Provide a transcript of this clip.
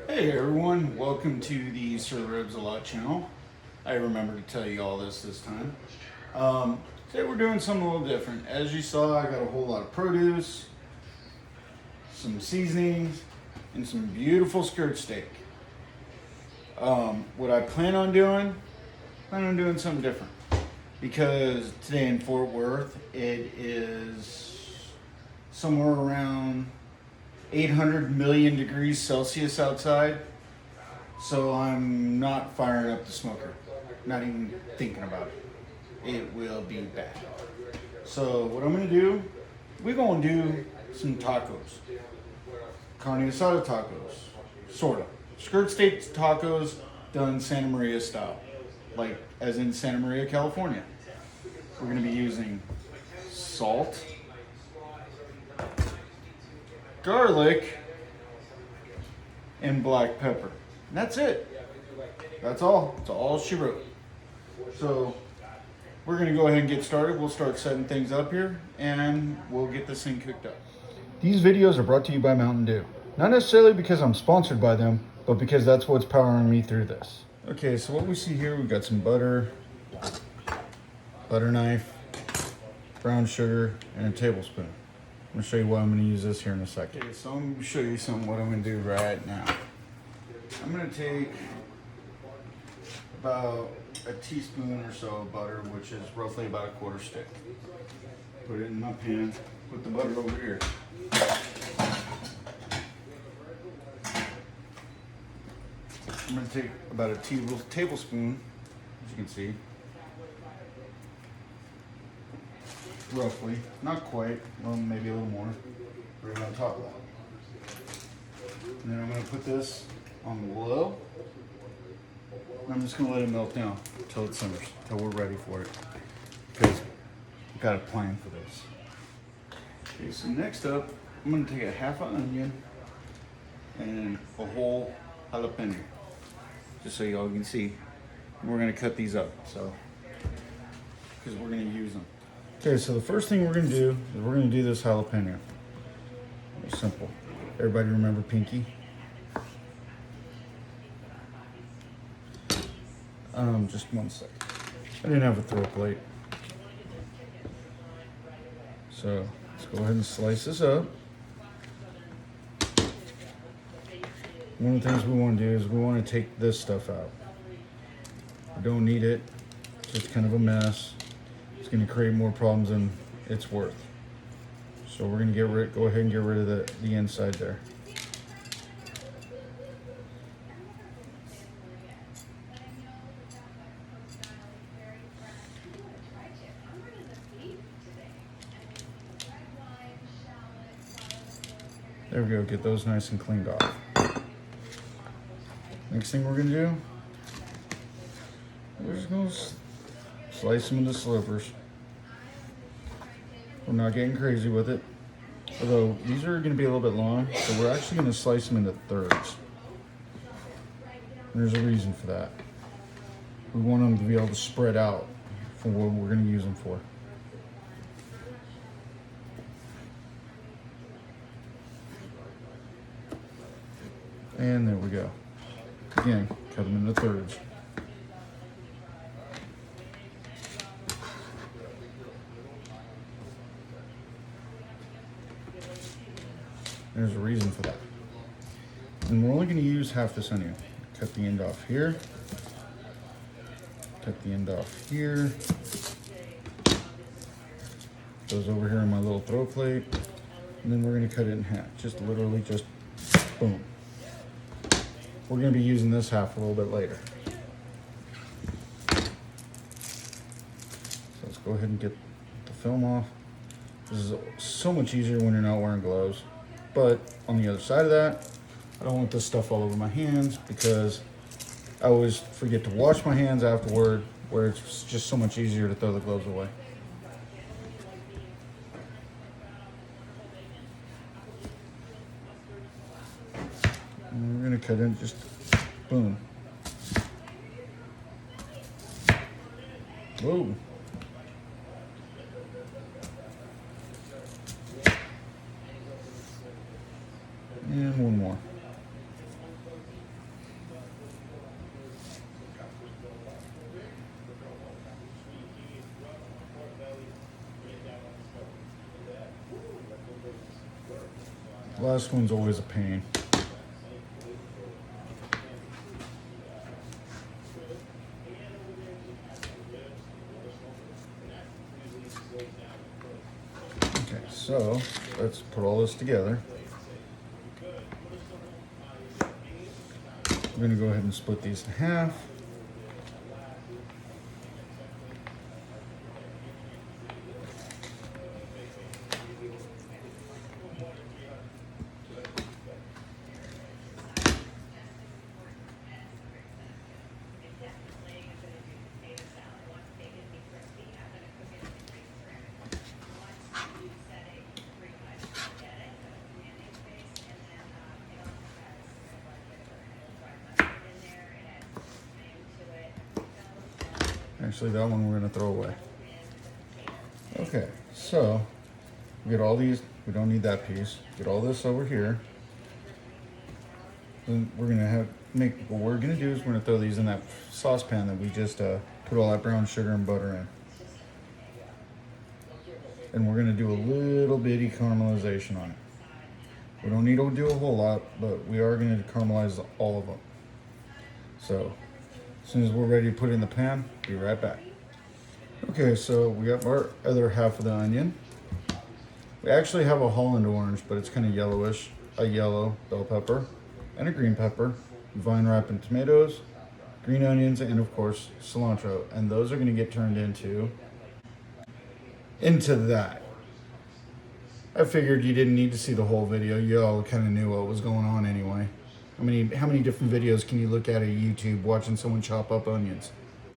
Hey everyone, welcome to the Sir Ribs a Lot channel. I remember to tell you all this time. Today we're doing something a little different. As you saw, I got a whole lot of produce, some seasonings, and some beautiful skirt steak. What I plan on doing something different. Because today in Fort Worth, it is somewhere around 800 million degrees Celsius outside. So I'm not firing up the smoker. Not even thinking about it. It will be bad. So what I'm gonna do, we're gonna do some tacos. Carne asada tacos, sorta. Skirt steak tacos done Santa Maria style. Like, as in Santa Maria, California. We're gonna be using salt, garlic, and black pepper. And that's it. That's all. That's all she wrote. So we're gonna go ahead and get started. We'll start setting things up here and we'll get this thing cooked up. These videos are brought to you by Mountain Dew. Not necessarily because I'm sponsored by them, but because that's what's powering me through this. Okay, so what we see here, we've got some butter, butter knife, brown sugar, and a tablespoon. I'm gonna show you why I'm gonna use this here in a second. Okay, so I'm gonna show you what I'm gonna do right now. I'm gonna take about a teaspoon or so of butter, which is roughly about a quarter stick. Put it in my pan, put the butter over here. I'm gonna take about a tablespoon, as you can see, roughly, not quite, well, maybe a little more, right on top of that. And then I'm gonna put this on low, and I'm just gonna let it melt down until it simmers, until we're ready for it, because we've got a plan for this. Okay, so next up, I'm gonna take a half an onion and a whole jalapeno, just so y'all can see. We're gonna cut these up, so, because we're gonna use them. Okay, so the first thing we're gonna do is we're gonna do this jalapeno. It's simple. Everybody remember Pinky? Just one sec. I didn't have a throw plate. So let's go ahead and slice this up. One of the things we want to do is we want to take this stuff out. We don't need it. It's just kind of a mess. It's going to create more problems than it's worth. So we're going to go ahead and get rid of the inside there. There we go, get those nice and cleaned off. Next thing we're gonna do, we're just gonna slice them into slivers. We're not getting crazy with it. Although these are gonna be a little bit long, so we're actually gonna slice them into thirds. And there's a reason for that. We want them to be able to spread out for what we're gonna use them for. And there we go. Again, cut them into thirds. There's a reason for that. And we're only going to use half this onion. Cut the end off here. Cut the end off here. Goes over here in my little throw plate. And then we're going to cut it in half. Just literally just boom. We're going to be using this half a little bit later. So let's go ahead and get the film off. This is so much easier when you're not wearing gloves. But on the other side of that, I don't want this stuff all over my hands because I always forget to wash my hands afterward, where it's just so much easier to throw the gloves away. And we're going to cut in just boom. Whoa. Last one's always a pain. Okay, so let's put all this together. We're going to go ahead and split these in half. Actually, that one we're going to throw away. Okay, so we get all these. We don't need that piece. Get all this over here. Then we're going to what we're going to do is we're going to throw these in that saucepan that we just put all that brown sugar and butter in. And we're going to do a little bitty caramelization on it. We don't need to do a whole lot, but we are going to caramelize all of them. So as soon as we're ready to put it in the pan, be right back. Okay, so we got our other half of the onion. We actually have a Holland orange, but it's kind of yellowish. A yellow bell pepper and a green pepper, vine ripened tomatoes, green onions, and of course cilantro. And those are going to get turned into that. I figured you didn't need to see the whole video. You all kind of knew what was going on anyway. How many different videos can you look at YouTube watching someone chop up onions?